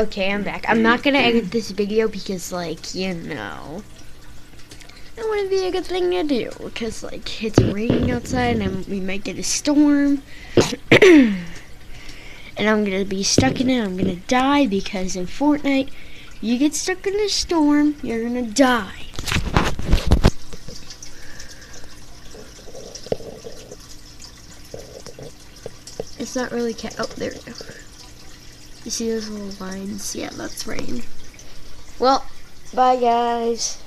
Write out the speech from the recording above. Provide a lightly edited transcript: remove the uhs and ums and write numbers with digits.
Okay, I'm back. I'm not gonna edit this video because, like, you know, it wouldn't be a good thing to do because, like, it's raining outside and we might get a storm. And I'm gonna be stuck in it. I'm gonna die because in Fortnite, you get stuck in a storm, you're gonna die. It's not really oh, there we go. You see those little lines? Yeah, that's rain. Well, bye guys.